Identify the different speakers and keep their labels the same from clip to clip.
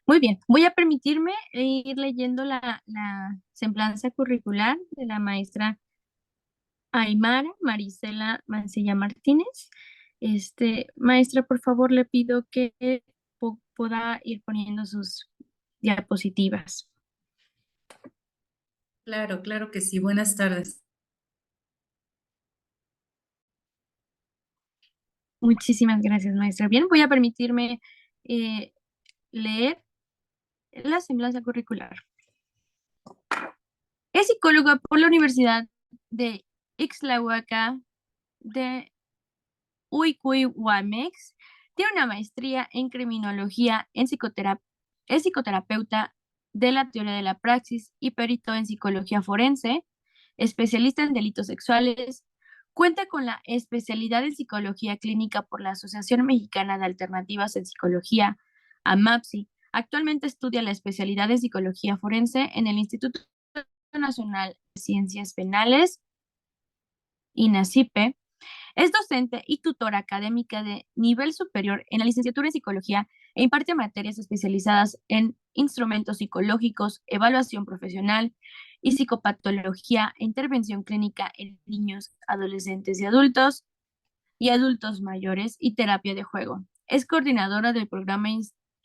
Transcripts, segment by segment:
Speaker 1: Muy bien, voy a permitirme ir leyendo la semblanza curricular de la maestra Aymara Marisela Mancilla Martínez. Maestra, por favor, le pido que pueda ir poniendo sus diapositivas.
Speaker 2: Claro, claro que sí. Buenas tardes.
Speaker 1: Muchísimas gracias, maestra. Bien, voy a permitirme leer la semblanza curricular. Es psicóloga por la Universidad de Ixtlahuaca de Uycuy-Guamex. Tiene una maestría en criminología, es psicoterapeuta de la teoría de la praxis y perito en psicología forense, especialista en delitos sexuales. Cuenta con la especialidad en psicología clínica por la Asociación Mexicana de Alternativas en Psicología, AMAPSI. Actualmente estudia la especialidad en psicología forense en el Instituto Nacional de Ciencias Penales, INACIPE. Es docente y tutora académica de nivel superior en la licenciatura en psicología e imparte materias especializadas en instrumentos psicológicos, evaluación profesional y psicopatología e intervención clínica en niños, adolescentes y adultos mayores y terapia de juego. Es coordinadora del programa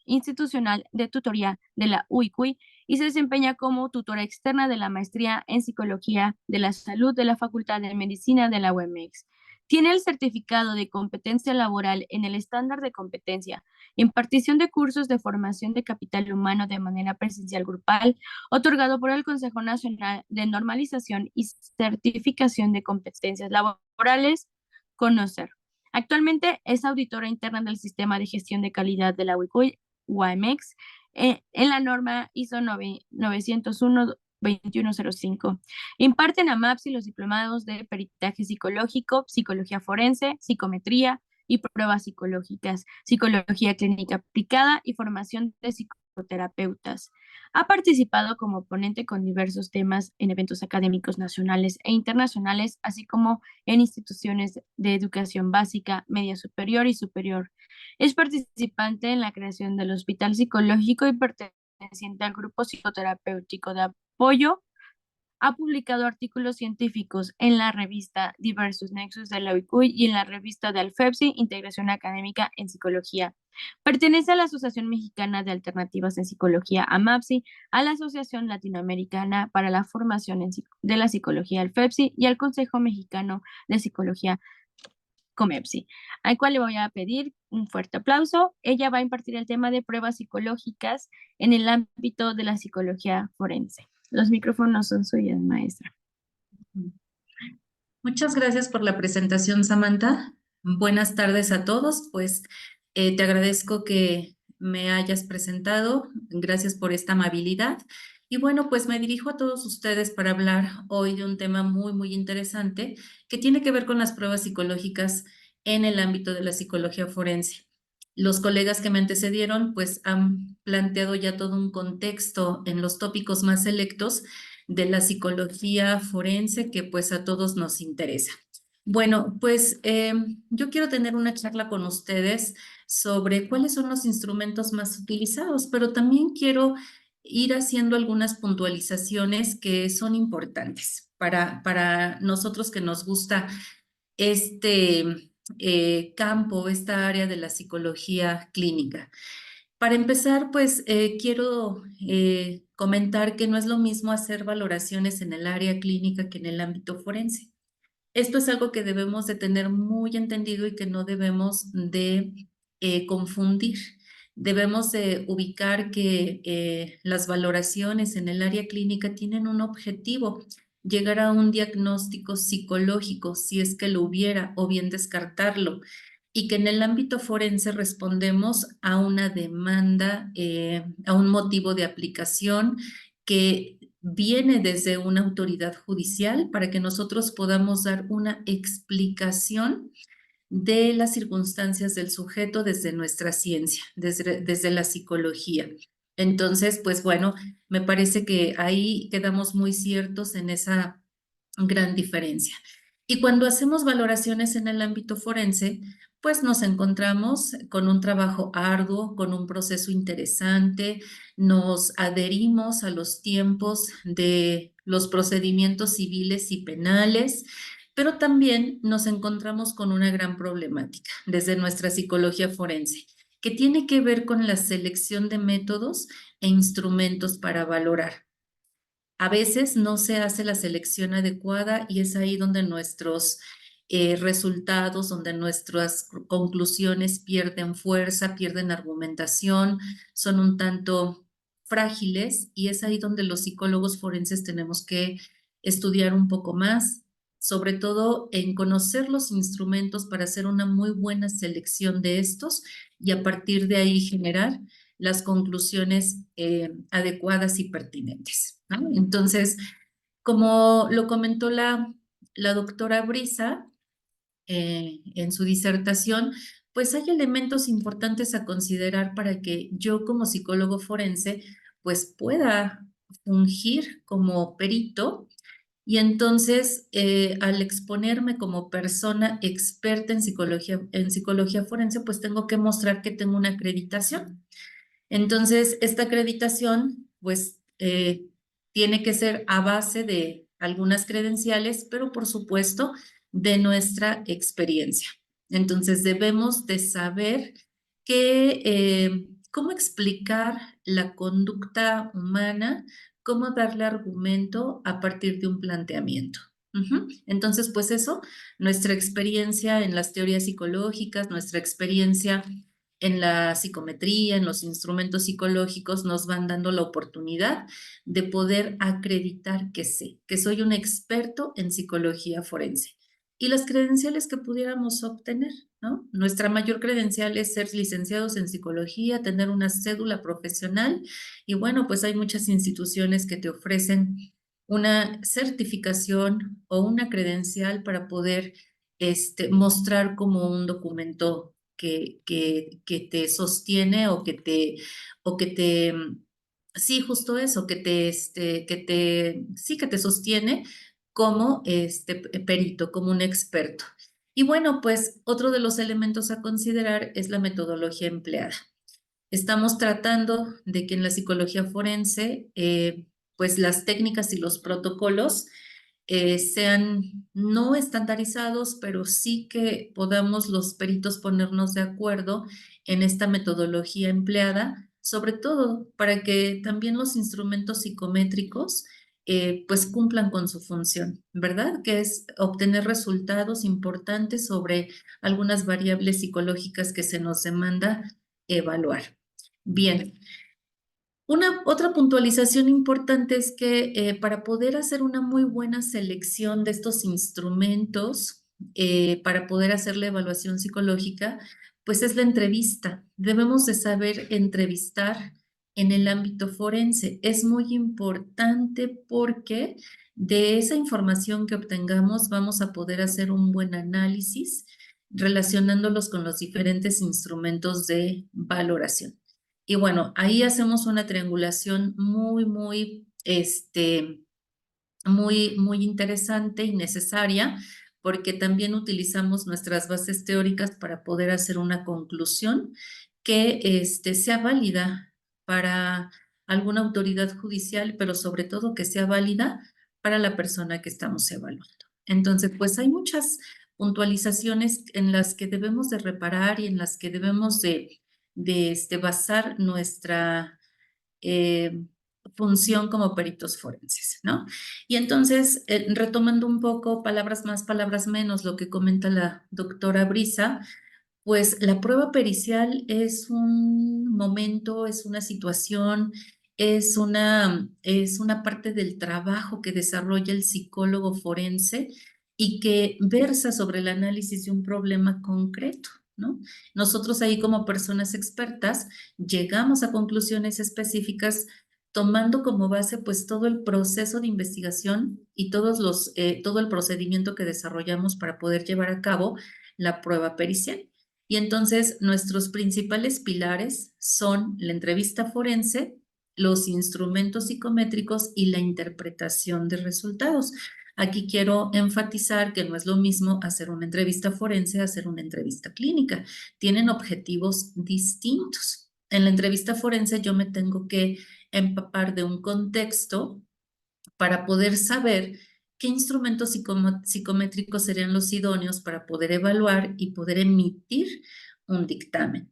Speaker 1: institucional de tutoría de la UICUI y se desempeña como tutora externa de la maestría en psicología de la salud de la Facultad de Medicina de la UEMEX. Tiene el certificado de competencia laboral en el estándar de competencia, impartición de cursos de formación de capital humano de manera presencial grupal, otorgado por el Consejo Nacional de Normalización y Certificación de Competencias Laborales, Conocer. Actualmente es auditora interna del Sistema de Gestión de Calidad de la UICUI, UAMEX, en la norma ISO 901-2105. Imparte en AMAPSI los diplomados de peritaje psicológico, psicología forense, psicometría y pruebas psicológicas, psicología clínica aplicada y formación de psicoterapeutas. Ha participado como ponente con diversos temas en eventos académicos nacionales e internacionales, así como en instituciones de educación básica, media superior y superior. Es participante en la creación del Hospital Psicológico y perteneciente al grupo psicoterapéutico de apoyo. Ha publicado artículos científicos en la revista Diversos Nexus de la UICUY y en la revista de Alfepsi, Integración Académica en Psicología. Pertenece a la Asociación Mexicana de Alternativas en Psicología, AMAPSI, a la Asociación Latinoamericana para la Formación de la Psicología, Alfepsi, y al Consejo Mexicano de Psicología, COMEPSI, al cual le voy a pedir un fuerte aplauso. Ella va a impartir el tema de pruebas psicológicas en el ámbito de la psicología forense. Los micrófonos son suyos, maestra.
Speaker 2: Muchas gracias por la presentación, Samantha. Buenas tardes a todos. Pues te agradezco que me hayas presentado. Gracias por esta amabilidad. Y bueno, pues me dirijo a todos ustedes para hablar hoy de un tema muy, muy interesante que tiene que ver con las pruebas psicológicas en el ámbito de la psicología forense. Los colegas que me antecedieron pues han planteado ya todo un contexto en los tópicos más selectos de la psicología forense que pues a todos nos interesa. Bueno, pues yo quiero tener una charla con ustedes sobre cuáles son los instrumentos más utilizados, pero también quiero ir haciendo algunas puntualizaciones que son importantes para nosotros que nos gusta este campo, esta área de la psicología clínica. Para empezar, pues quiero comentar que no es lo mismo hacer valoraciones en el área clínica que en el ámbito forense. Esto es algo que debemos de tener muy entendido y que no debemos de confundir. Debemos de ubicar que las valoraciones en el área clínica tienen un objetivo, llegar a un diagnóstico psicológico, si es que lo hubiera, o bien descartarlo, y que en el ámbito forense respondemos a una demanda, a un motivo de aplicación que viene desde una autoridad judicial para que nosotros podamos dar una explicación de las circunstancias del sujeto desde nuestra ciencia, desde la psicología. Entonces, pues bueno, me parece que ahí quedamos muy ciertos en esa gran diferencia. Y cuando hacemos valoraciones en el ámbito forense, pues nos encontramos con un trabajo arduo, con un proceso interesante, nos adherimos a los tiempos de los procedimientos civiles y penales, pero también nos encontramos con una gran problemática desde nuestra psicología forense, que tiene que ver con la selección de métodos e instrumentos para valorar. A veces no se hace la selección adecuada y es ahí donde nuestros resultados, donde nuestras conclusiones pierden fuerza, pierden argumentación, son un tanto frágiles y es ahí donde los psicólogos forenses tenemos que estudiar un poco más, sobre todo en conocer los instrumentos para hacer una muy buena selección de estos y a partir de ahí generar las conclusiones adecuadas y pertinentes, ¿no? Entonces, como lo comentó la doctora Brisa en su disertación, pues hay elementos importantes a considerar para que yo como psicólogo forense pues pueda fungir como perito y entonces, al exponerme como persona experta en psicología forense, pues tengo que mostrar que tengo una acreditación. Entonces, esta acreditación, pues, tiene que ser a base de algunas credenciales, pero por supuesto, de nuestra experiencia. Entonces, debemos de saber cómo explicar la conducta humana, cómo darle argumento a partir de un planteamiento. Entonces, pues eso, nuestra experiencia en las teorías psicológicas, nuestra experiencia en la psicometría, en los instrumentos psicológicos, nos van dando la oportunidad de poder acreditar que sé, que soy un experto en psicología forense. Y las credenciales que pudiéramos obtener, ¿no? Nuestra mayor credencial es ser licenciados en psicología, tener una cédula profesional y bueno, pues hay muchas instituciones que te ofrecen una certificación o una credencial para poder mostrar como un documento que te sostiene o que te, sí, justo eso, sí, que te sostiene como perito, como un experto. Y bueno, pues otro de los elementos a considerar es la metodología empleada. Estamos tratando de que en la psicología forense, pues las técnicas y los protocolos sean no estandarizados, pero sí que podamos los peritos ponernos de acuerdo en esta metodología empleada, sobre todo para que también los instrumentos psicométricos pues cumplan con su función, ¿verdad? Que es obtener resultados importantes sobre algunas variables psicológicas que se nos demanda evaluar. Bien, una otra puntualización importante es que para poder hacer una muy buena selección de estos instrumentos, para poder hacer la evaluación psicológica, pues es la entrevista. Debemos de saber entrevistar en el ámbito forense. Es muy importante porque de esa información que obtengamos vamos a poder hacer un buen análisis relacionándolos con los diferentes instrumentos de valoración. Y bueno, ahí hacemos una triangulación muy interesante y necesaria, porque también utilizamos nuestras bases teóricas para poder hacer una conclusión que sea válida para alguna autoridad judicial, pero sobre todo que sea válida para la persona que estamos evaluando. Entonces, pues hay muchas puntualizaciones en las que debemos de reparar y en las que debemos de basar nuestra eh, función como peritos forenses, ¿no? Y entonces, retomando un poco, palabras más, palabras menos, lo que comenta la doctora Brisa, pues la prueba pericial es un momento, es una situación, es una parte del trabajo que desarrolla el psicólogo forense y que versa sobre el análisis de un problema concreto, ¿no? Nosotros ahí como personas expertas llegamos a conclusiones específicas tomando como base pues todo el proceso de investigación y todo el procedimiento que desarrollamos para poder llevar a cabo la prueba pericial. Y entonces nuestros principales pilares son la entrevista forense, los instrumentos psicométricos y la interpretación de resultados. Aquí quiero enfatizar que no es lo mismo hacer una entrevista forense a hacer una entrevista clínica. Tienen objetivos distintos. En la entrevista forense yo me tengo que empapar de un contexto para poder saber qué instrumentos psicométricos serían los idóneos para poder evaluar y poder emitir un dictamen.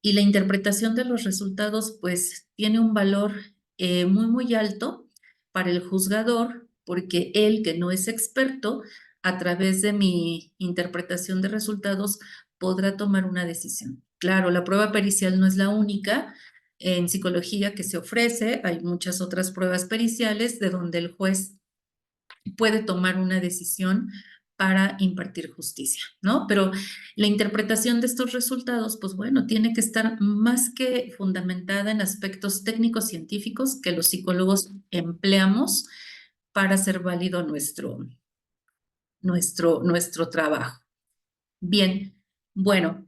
Speaker 2: Y la interpretación de los resultados, pues, tiene un valor muy, muy alto para el juzgador, porque él, que no es experto, a través de mi interpretación de resultados, podrá tomar una decisión. Claro, la prueba pericial no es la única, en psicología que se ofrece. Hay muchas otras pruebas periciales de donde el juez puede tomar una decisión para impartir justicia, ¿no? Pero la interpretación de estos resultados, pues bueno, tiene que estar más que fundamentada en aspectos técnicos científicos que los psicólogos empleamos para hacer válido nuestro trabajo. Bien, bueno,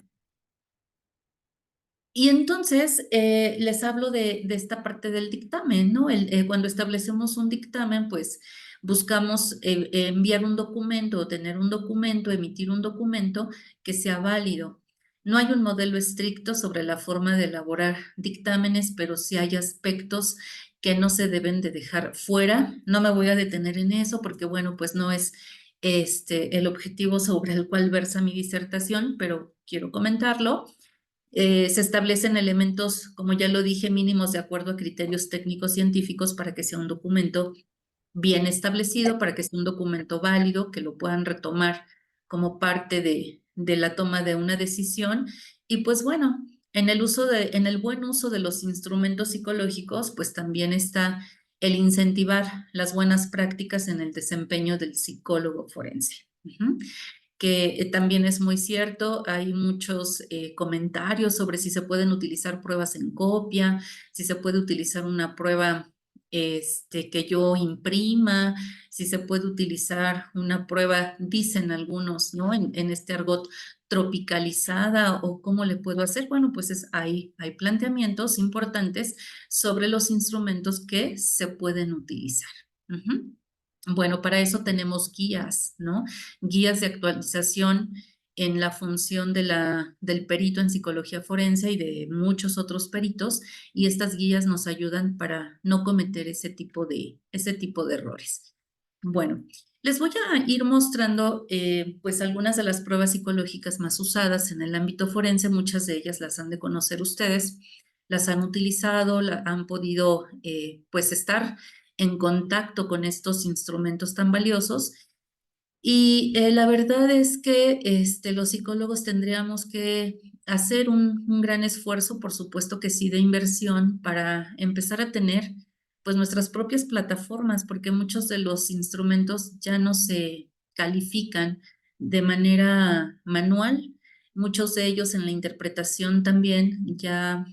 Speaker 2: y entonces les hablo de esta parte del dictamen, ¿no? Cuando establecemos un dictamen, pues buscamos enviar un documento o tener un documento, emitir un documento que sea válido. No hay un modelo estricto sobre la forma de elaborar dictámenes, pero sí hay aspectos que no se deben de dejar fuera. No me voy a detener en eso porque, bueno, pues no es el objetivo sobre el cual versa mi disertación, pero quiero comentarlo. Se establecen elementos, como ya lo dije, mínimos de acuerdo a criterios técnicos científicos para que sea un documento bien establecido, para que sea un documento válido, que lo puedan retomar como parte de la toma de una decisión. Y pues bueno, en el buen uso de los instrumentos psicológicos, pues también está el incentivar las buenas prácticas en el desempeño del psicólogo forense. Que también es muy cierto. Hay muchos comentarios sobre si se pueden utilizar pruebas en copia, si se puede utilizar una prueba que yo imprima, si se puede utilizar una prueba, dicen algunos, ¿no? En este argot tropicalizada o cómo le puedo hacer. Bueno, pues hay planteamientos importantes sobre los instrumentos que se pueden utilizar. Bueno, para eso tenemos guías, ¿no? Guías de actualización en la función del perito en psicología forense y de muchos otros peritos, y estas guías nos ayudan para no cometer ese tipo de errores. Bueno, les voy a ir mostrando pues algunas de las pruebas psicológicas más usadas en el ámbito forense. Muchas de ellas las han de conocer ustedes, las han utilizado, han podido pues estar en contacto con estos instrumentos tan valiosos. Y la verdad es que los psicólogos tendríamos que hacer un gran esfuerzo, por supuesto que sí, de inversión para empezar a tener pues nuestras propias plataformas, porque muchos de los instrumentos ya no se califican de manera manual. Muchos de ellos en la interpretación también ya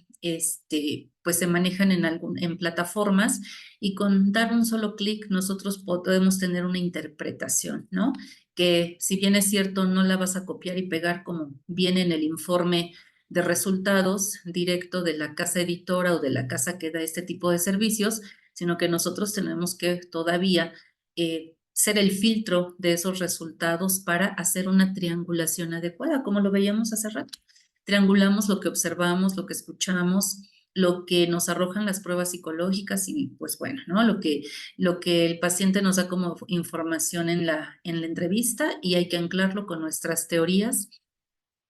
Speaker 2: pues se manejan en plataformas, y con dar un solo clic nosotros podemos tener una interpretación, ¿no? Que si bien es cierto, no la vas a copiar y pegar como viene en el informe de resultados directo de la casa editora o de la casa que da este tipo de servicios, sino que nosotros tenemos que todavía ser el filtro de esos resultados para hacer una triangulación adecuada, como lo veíamos hace rato. Triangulamos lo que observamos, lo que escuchamos, lo que nos arrojan las pruebas psicológicas y pues bueno, ¿no? Lo que el paciente nos da como información en la entrevista, y hay que anclarlo con nuestras teorías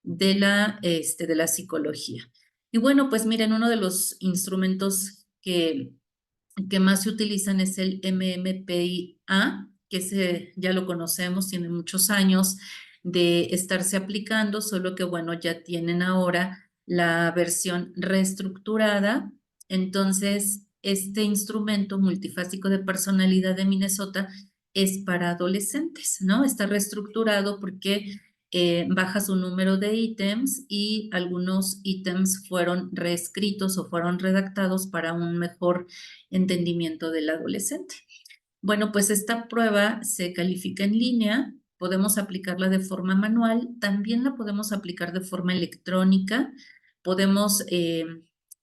Speaker 2: de la psicología. Y bueno, pues miren, uno de los instrumentos que más se utilizan es el MMPI-A, que ya lo conocemos, tiene muchos años de estarse aplicando, solo que bueno, ya tienen ahora la versión reestructurada. Entonces, este instrumento multifásico de personalidad de Minnesota es para adolescentes, ¿no? Está reestructurado porque baja su número de ítems, y algunos ítems fueron reescritos o fueron redactados para un mejor entendimiento del adolescente. Bueno, pues esta prueba se califica en línea. Podemos aplicarla de forma manual, también la podemos aplicar de forma electrónica. Podemos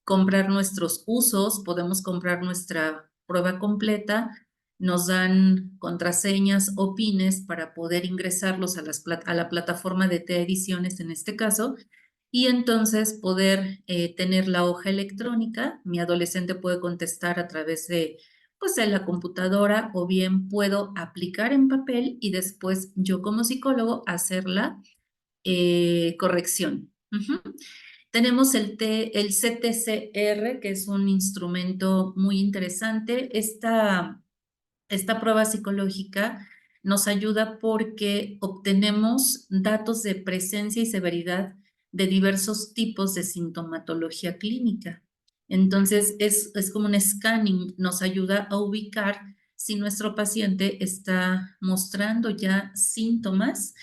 Speaker 2: comprar nuestros usos, podemos comprar nuestra prueba completa nos dan contraseñas o pines para poder ingresarlos a la plataforma de T-Ediciones en este caso, y entonces poder tener la hoja electrónica. Mi adolescente puede contestar a través de, pues, de la computadora, o bien puedo aplicar en papel y después yo como psicólogo hacer la corrección. Ujú. Tenemos el CTCR, que es un instrumento muy interesante. Esta prueba psicológica nos ayuda porque obtenemos datos de presencia y severidad de diversos tipos de sintomatología clínica. Entonces, es como un scanning, nos ayuda a ubicar si nuestro paciente está mostrando ya síntomas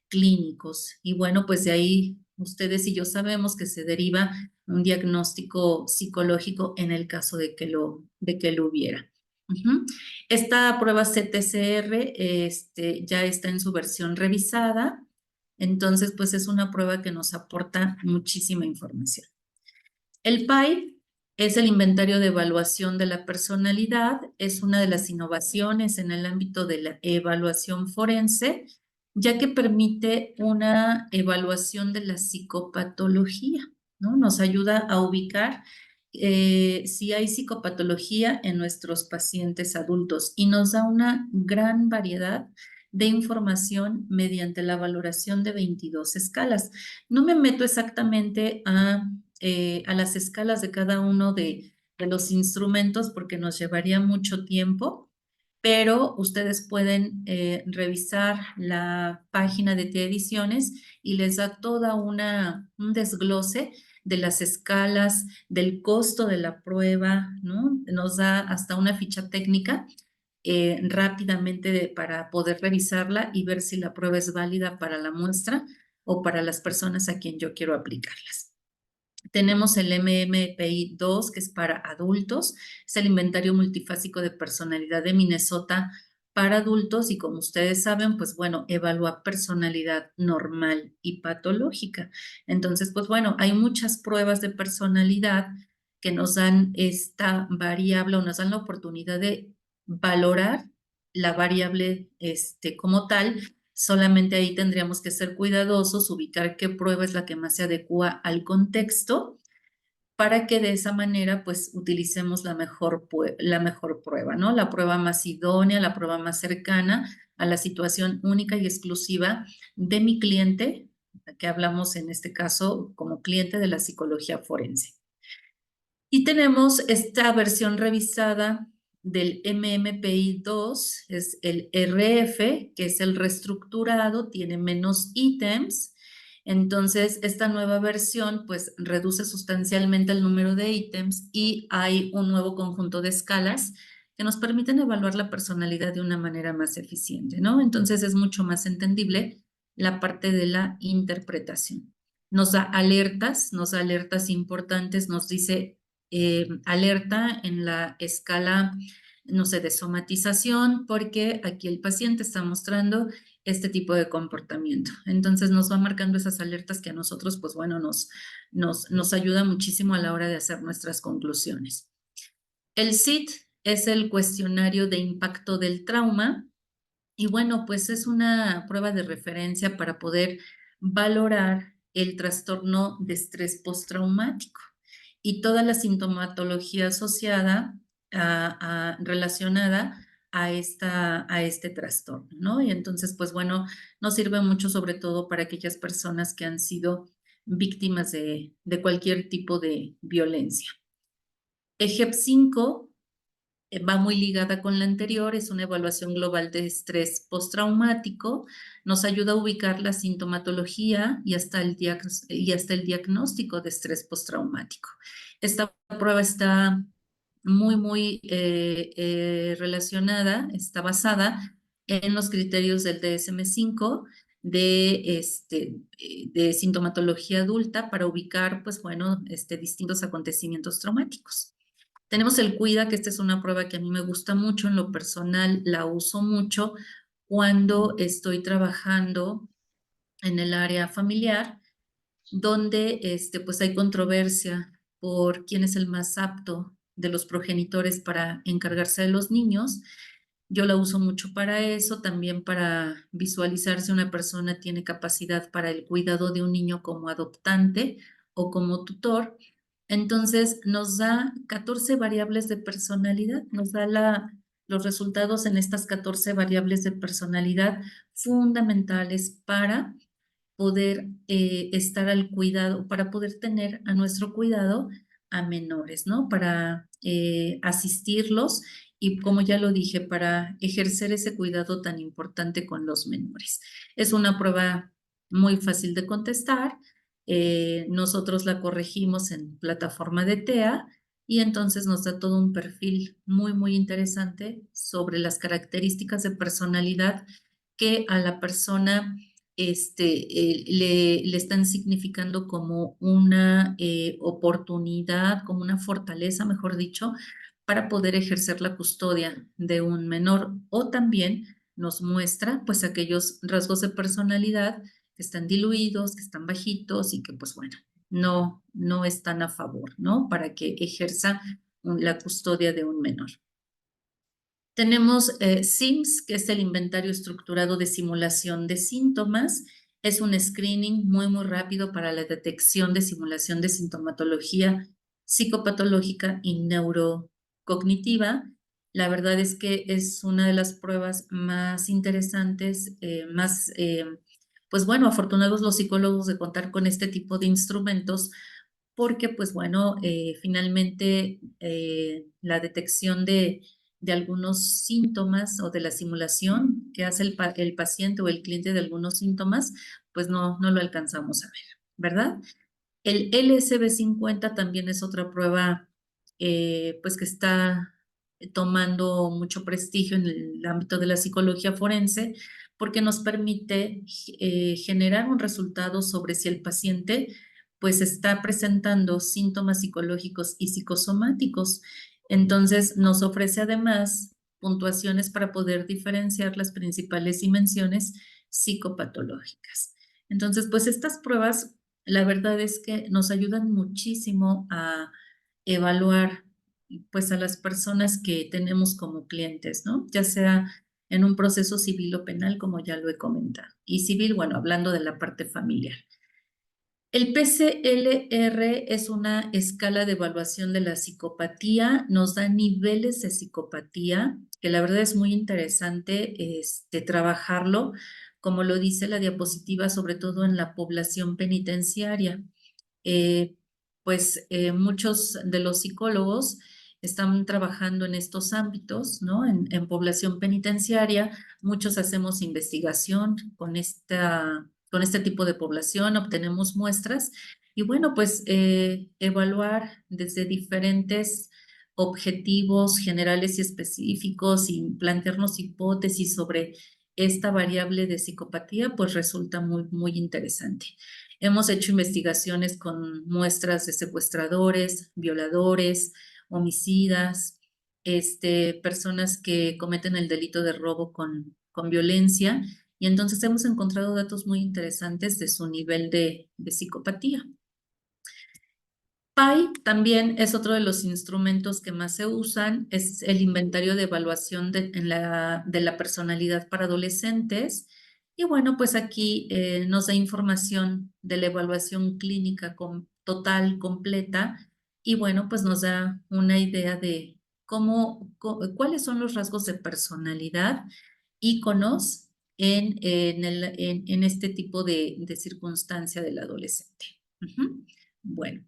Speaker 2: clínicos. Y bueno, pues de ahí ustedes y yo sabemos que se deriva un diagnóstico psicológico en el caso de que lo hubiera. Ujú. Esta prueba CTCR ya está en su versión revisada, entonces pues es una prueba que nos aporta muchísima información. El PAI es el inventario de evaluación de la personalidad, es una de las innovaciones en el ámbito de la evaluación forense, ya que permite una evaluación de la psicopatología, ¿no? Nos ayuda a ubicar si hay psicopatología en nuestros pacientes adultos y nos da una gran variedad de información mediante la valoración de 22 escalas. No me meto exactamente a las escalas de cada uno de los instrumentos porque nos llevaría mucho tiempo, pero ustedes pueden revisar la página de T-Ediciones y les da toda un desglose de las escalas, del costo de la prueba, ¿no? Nos da hasta una ficha técnica rápidamente para poder revisarla y ver si la prueba es válida para la muestra o para las personas a quien yo quiero aplicarlas. Tenemos el MMPI-2, que es para adultos, es el inventario multifásico de personalidad de Minnesota para adultos y como ustedes saben, pues bueno, evalúa personalidad normal y patológica. Entonces, pues bueno, hay muchas pruebas de personalidad que nos dan esta variable o nos dan la oportunidad de valorar la variable como tal. Solamente ahí tendríamos que ser cuidadosos, ubicar qué prueba es la que más se adecua al contexto para que de esa manera pues utilicemos la mejor prueba, ¿no? La prueba más idónea, la prueba más cercana a la situación única y exclusiva de mi cliente, que hablamos en este caso como cliente de la psicología forense. Y tenemos esta versión revisada del MMPI-2, es el RF, que es el reestructurado, tiene menos ítems. Entonces, esta nueva versión pues reduce sustancialmente el número de ítems y hay un nuevo conjunto de escalas que nos permiten evaluar la personalidad de una manera más eficiente, ¿no? Entonces, es mucho más entendible la parte de la interpretación. Nos da alertas importantes, nos dice alerta en la escala, no sé, de somatización, porque aquí el paciente está mostrando este tipo de comportamiento. Entonces nos va marcando esas alertas que a nosotros, pues bueno, nos ayuda muchísimo a la hora de hacer nuestras conclusiones. El SIT es el cuestionario de impacto del trauma y bueno, pues es una prueba de referencia para poder valorar el trastorno de estrés postraumático y toda la sintomatología asociada relacionada a este trastorno, ¿no? Y entonces, pues bueno, nos sirve mucho sobre todo para aquellas personas que han sido víctimas de cualquier tipo de violencia. EGEP 5 va muy ligada con la anterior, es una evaluación global de estrés postraumático, nos ayuda a ubicar la sintomatología y hasta el diagnóstico de estrés postraumático. Esta prueba está muy relacionada, está basada en los criterios del DSM-5 de sintomatología adulta para ubicar, pues bueno, distintos acontecimientos traumáticos. Tenemos el CUIDA, que esta es una prueba que a mí me gusta mucho, en lo personal la uso mucho cuando estoy trabajando en el área familiar, donde pues hay controversia por quién es el más apto de los progenitores para encargarse de los niños. Yo la uso mucho para eso, también para visualizar si una persona tiene capacidad para el cuidado de un niño como adoptante o como tutor. Entonces, nos da 14 variables de personalidad, nos da los resultados en estas 14 variables de personalidad fundamentales para poder estar al cuidado, para poder tener a nuestro cuidado a menores, ¿no? Para asistirlos y, como ya lo dije, para ejercer ese cuidado tan importante con los menores. Es una prueba muy fácil de contestar. Nosotros la corregimos en plataforma de TEA y entonces nos da todo un perfil muy, muy interesante sobre las características de personalidad que a la persona le están significando como una oportunidad, como una fortaleza, mejor dicho, para poder ejercer la custodia de un menor, o también nos muestra pues aquellos rasgos de personalidad que están diluidos, que están bajitos y que pues bueno, no están a favor, ¿no? Para que ejerza la custodia de un menor. Tenemos SIMS, que es el inventario estructurado de simulación de síntomas. Es un screening muy, muy rápido para la detección de simulación de sintomatología psicopatológica y neurocognitiva. La verdad es que es una de las pruebas más interesantes, pues bueno, afortunados los psicólogos de contar con este tipo de instrumentos porque, pues bueno, finalmente la detección de algunos síntomas o de la simulación que hace el paciente o el cliente de algunos síntomas, pues no lo alcanzamos a ver, ¿verdad? El LSB50 también es otra prueba, pues que está tomando mucho prestigio en el ámbito de la psicología forense, porque nos permite generar un resultado sobre si el paciente pues está presentando síntomas psicológicos y psicosomáticos. Entonces nos ofrece además puntuaciones para poder diferenciar las principales dimensiones psicopatológicas. Entonces, pues estas pruebas, la verdad es que nos ayudan muchísimo a evaluar pues a las personas que tenemos como clientes, ¿no? Ya sea en un proceso civil o penal, como ya lo he comentado. Y civil, bueno, hablando de la parte familiar. El PCLR es una escala de evaluación de la psicopatía, nos da niveles de psicopatía, que la verdad es muy interesante trabajarlo, como lo dice la diapositiva, sobre todo en la población penitenciaria. Eh, Muchos de los psicólogos están trabajando en estos ámbitos, ¿no? En población penitenciaria, muchos hacemos investigación con este tipo de población, obtenemos muestras y bueno, pues evaluar desde diferentes objetivos generales y específicos y plantearnos hipótesis sobre esta variable de psicopatía, pues resulta muy, muy interesante. Hemos hecho investigaciones con muestras de secuestradores, violadores, homicidas, personas que cometen el delito de robo con violencia, y entonces hemos encontrado datos muy interesantes de su nivel de psicopatía. PAI también es otro de los instrumentos que más se usan, es el inventario de evaluación de la personalidad para adolescentes. Y bueno, pues aquí nos da información de la evaluación clínica total, completa, y bueno, pues nos da una idea de cuáles son los rasgos de personalidad, íconos en este tipo de circunstancia del adolescente. Bueno.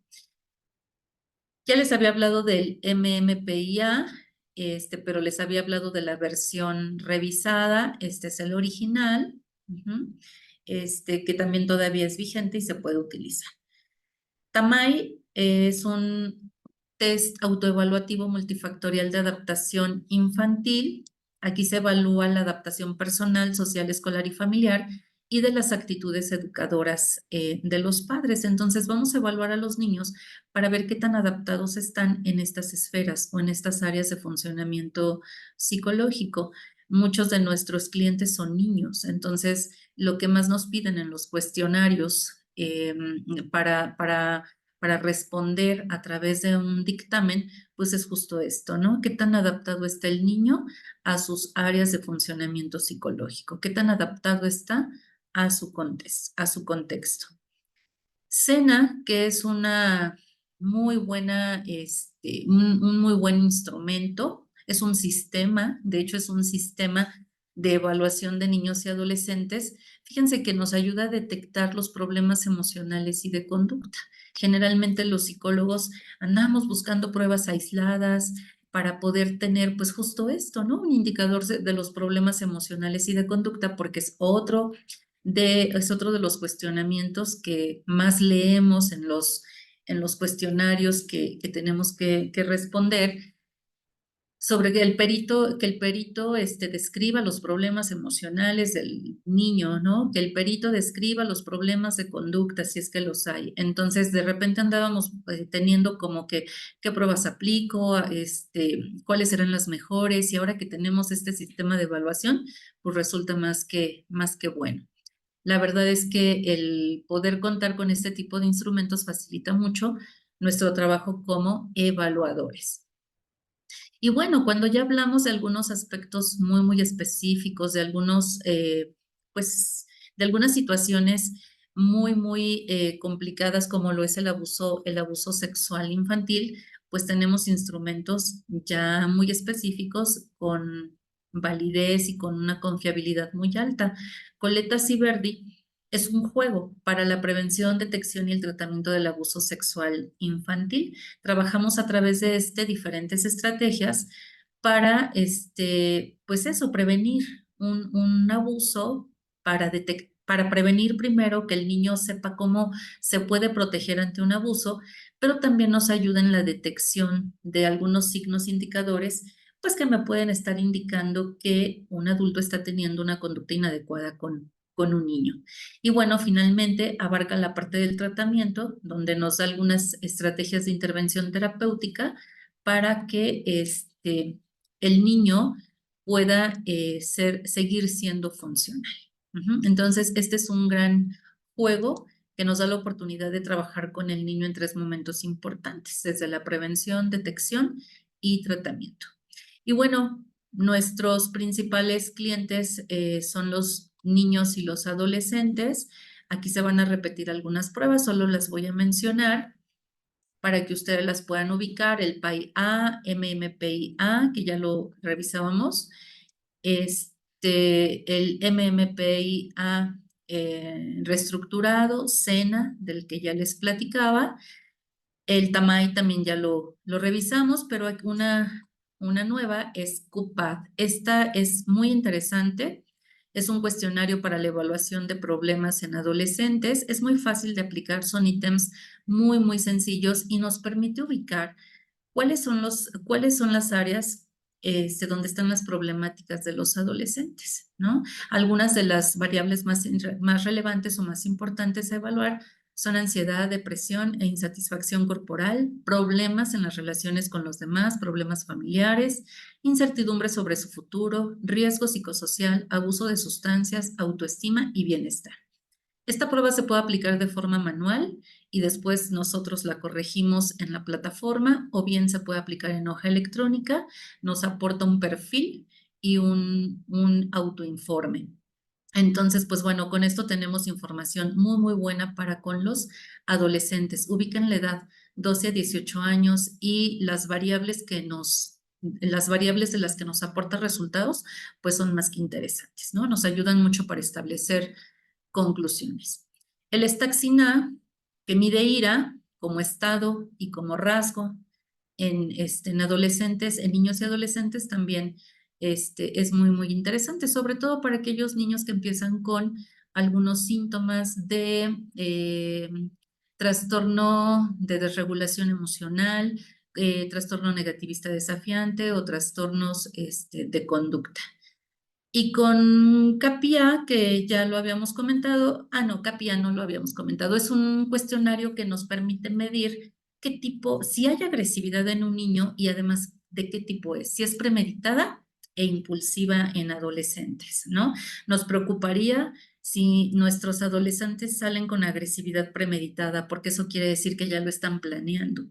Speaker 2: Ya les había hablado del MMPIA, pero les había hablado de la versión revisada. Este es el original, que también todavía es vigente y se puede utilizar. TAMAI es un test autoevaluativo multifactorial de adaptación infantil. Aquí se evalúa la adaptación personal, social, escolar y familiar y de las actitudes educadoras de los padres. Entonces vamos a evaluar a los niños para ver qué tan adaptados están en estas esferas o en estas áreas de funcionamiento psicológico. Muchos de nuestros clientes son niños, entonces lo que más nos piden en los cuestionarios para responder a través de un dictamen, pues es justo esto, ¿no? ¿Qué tan adaptado está el niño a sus áreas de funcionamiento psicológico? ¿Qué tan adaptado está a su contexto? Sena, que es una muy buena, un muy buen instrumento, es un sistema, de hecho es un sistema de evaluación de niños y adolescentes. Fíjense que nos ayuda a detectar los problemas emocionales y de conducta. Generalmente los psicólogos andamos buscando pruebas aisladas para poder tener pues justo esto, ¿no? Un indicador de los problemas emocionales y de conducta, porque es otro de los cuestionamientos que más leemos en los cuestionarios que tenemos que responder sobre que el perito describa los problemas emocionales del niño, ¿no? Que el perito describa los problemas de conducta, si es que los hay. Entonces, de repente andábamos teniendo como que, ¿qué pruebas aplico? ¿Cuáles serán las mejores? Y ahora que tenemos este sistema de evaluación, pues resulta más que bueno. La verdad es que el poder contar con este tipo de instrumentos facilita mucho nuestro trabajo como evaluadores. Y bueno, cuando ya hablamos de algunos aspectos muy específicos, de pues, de algunas situaciones muy complicadas como lo es el abuso sexual infantil, pues tenemos instrumentos ya muy específicos con validez y con una confiabilidad muy alta. Coleta Siverdi es un juego para la prevención, detección y el tratamiento del abuso sexual infantil. Trabajamos a través de diferentes estrategias para, pues eso, prevenir un abuso, para prevenir primero que el niño sepa cómo se puede proteger ante un abuso, pero también nos ayuda en la detección de algunos signos indicadores, pues que me pueden estar indicando que un adulto está teniendo una conducta inadecuada con un niño. Y bueno, finalmente abarca la parte del tratamiento, donde nos da algunas estrategias de intervención terapéutica para que el niño pueda seguir siendo funcional. Entonces, este es un gran juego que nos da la oportunidad de trabajar con el niño en tres momentos importantes, desde la prevención, detección y tratamiento. Y bueno, nuestros principales clientes son los niños y los adolescentes. Aquí se van a repetir algunas pruebas, solo las voy a mencionar para que ustedes las puedan ubicar. El PAI-A, MMPI-A, que ya lo revisábamos. El MMPI-A reestructurado, SENA, del que ya les platicaba. El TAMAI también ya lo revisamos, pero hay una nueva es CUPAD. Esta es muy interesante. Es un cuestionario para la evaluación de problemas en adolescentes. Es muy fácil de aplicar, son ítems muy sencillos y nos permite ubicar cuáles son las áreas donde están las problemáticas de los adolescentes, ¿no? Algunas de las variables más relevantes o más importantes a evaluar son ansiedad, depresión e insatisfacción corporal, problemas en las relaciones con los demás, problemas familiares, incertidumbre sobre su futuro, riesgo psicosocial, abuso de sustancias, autoestima y bienestar. Esta prueba se puede aplicar de forma manual y después nosotros la corregimos en la plataforma, o bien se puede aplicar en hoja electrónica, nos aporta un perfil y un autoinforme. Entonces, pues bueno, con esto tenemos información muy buena para con los adolescentes. Ubiquen la edad 12 a 18 años y las variables de las que nos aporta resultados, pues son más que interesantes, ¿no? Nos ayudan mucho para establecer conclusiones. El STAC-SINA, que mide ira como estado y como rasgo en adolescentes, en niños y adolescentes también es muy interesante, sobre todo para aquellos niños que empiezan con algunos síntomas de trastorno de desregulación emocional, trastorno negativista desafiante o trastornos de conducta. Y con CAPIA, que ya lo habíamos comentado, no, CAPIA no lo habíamos comentado, es un cuestionario que nos permite medir qué tipo, si hay agresividad en un niño y además de qué tipo es, si es premeditada e impulsiva en adolescentes, ¿no? Nos preocuparía si nuestros adolescentes salen con agresividad premeditada, porque eso quiere decir que ya lo están planeando.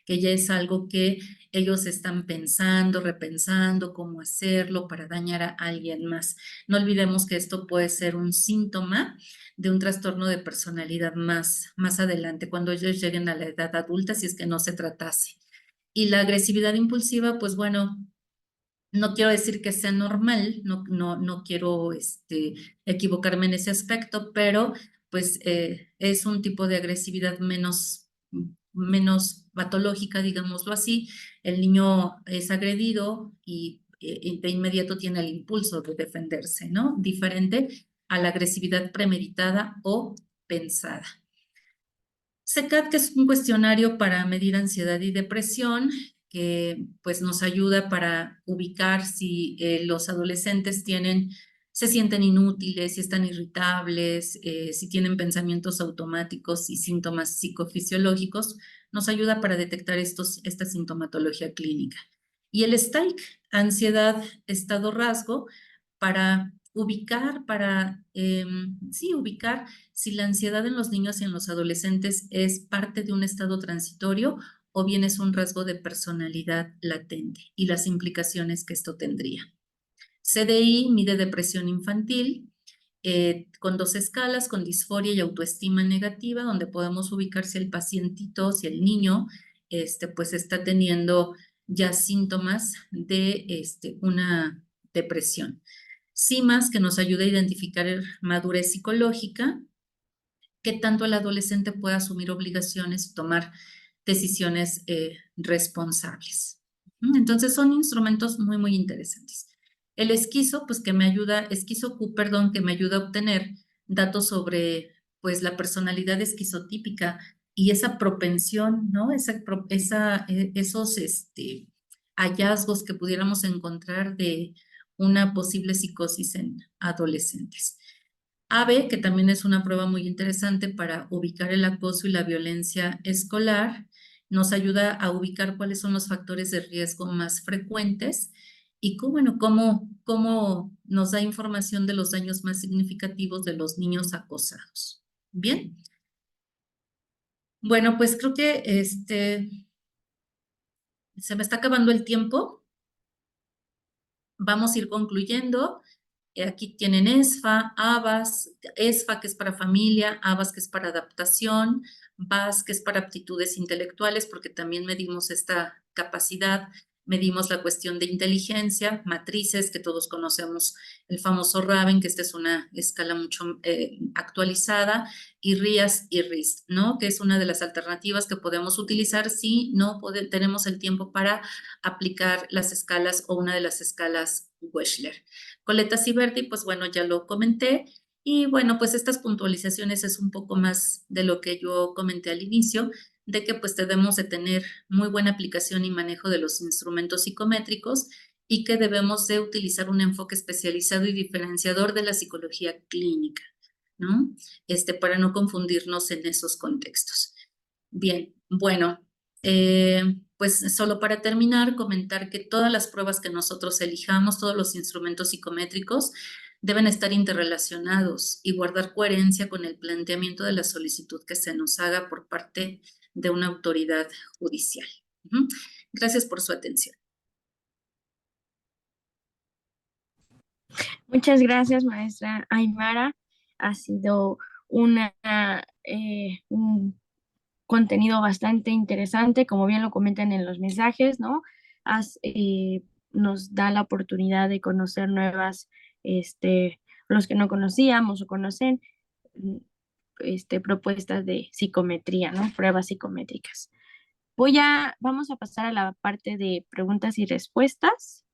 Speaker 2: que ya es algo que ellos están pensando, repensando cómo hacerlo para dañar a alguien más. No olvidemos que esto puede ser un síntoma de un trastorno de personalidad más adelante, cuando ellos lleguen a la edad adulta, si es que no se tratase. Y la agresividad impulsiva, pues bueno, no quiero decir que sea normal, no quiero equivocarme en ese aspecto, pero pues es un tipo de agresividad menos patológica, digámoslo así. El niño es agredido y de inmediato tiene el impulso de defenderse, ¿no? Diferente a la agresividad premeditada o pensada. SECAT, que es un cuestionario para medir ansiedad y depresión, que pues nos ayuda para ubicar si los adolescentes se sienten inútiles, si están irritables, si tienen pensamientos automáticos y síntomas psicofisiológicos, nos ayuda para detectar esta sintomatología clínica. Y el STAIC, ansiedad, estado, rasgo, para ubicar, ubicar si la ansiedad en los niños y en los adolescentes es parte de un estado transitorio o bien es un rasgo de personalidad latente y las implicaciones que esto tendría. CDI mide depresión infantil con 2 escalas, con disforia y autoestima negativa, donde podemos ubicar si el pacientito, si el niño, pues está teniendo ya síntomas de una depresión. CIMAS, que nos ayuda a identificar madurez psicológica, que tanto el adolescente puede asumir obligaciones y tomar decisiones responsables. Entonces son instrumentos muy interesantes. El esquizo, pues que me ayuda, esquizo-Q, perdón, que me ayuda a obtener datos sobre pues la personalidad esquizotípica y esa propensión, ¿no? Esos hallazgos que pudiéramos encontrar de una posible psicosis en adolescentes. AVE, que también es una prueba muy interesante para ubicar el acoso y la violencia escolar, nos ayuda a ubicar cuáles son los factores de riesgo más frecuentes y cómo nos da información de los daños más significativos de los niños acosados. Bien. Bueno, pues creo que se me está acabando el tiempo. Vamos a ir concluyendo. Aquí tienen ESFA, ABAS, ESFA que es para familia, ABAS que es para adaptación, BAS que es para aptitudes intelectuales, porque también medimos esta capacidad, medimos la cuestión de inteligencia, matrices que todos conocemos, el famoso Raven, que esta es una escala mucho actualizada, y RIAS y RIS, ¿no? Que es una de las alternativas que podemos utilizar si no tenemos el tiempo para aplicar las escalas o una de las escalas Wechsler. Coletta-Siverdi, pues bueno, ya lo comenté. Y bueno, pues estas puntualizaciones es un poco más de lo que yo comenté al inicio, de que pues debemos de tener muy buena aplicación y manejo de los instrumentos psicométricos y que debemos de utilizar un enfoque especializado y diferenciador de la psicología clínica, ¿no? Para no confundirnos en esos contextos. Bien, bueno, pues solo para terminar, comentar que todas las pruebas que nosotros elijamos, todos los instrumentos psicométricos, deben estar interrelacionados y guardar coherencia con el planteamiento de la solicitud que se nos haga por parte de una autoridad judicial. Gracias por su atención.
Speaker 1: Muchas gracias, maestra Aymara. Ha sido un contenido bastante interesante, como bien lo comentan en los mensajes, ¿no? Nos da la oportunidad de conocer nuevas, los que no conocíamos o conocen, propuestas de psicometría, ¿no? Pruebas psicométricas. Vamos a pasar a la parte de preguntas y respuestas.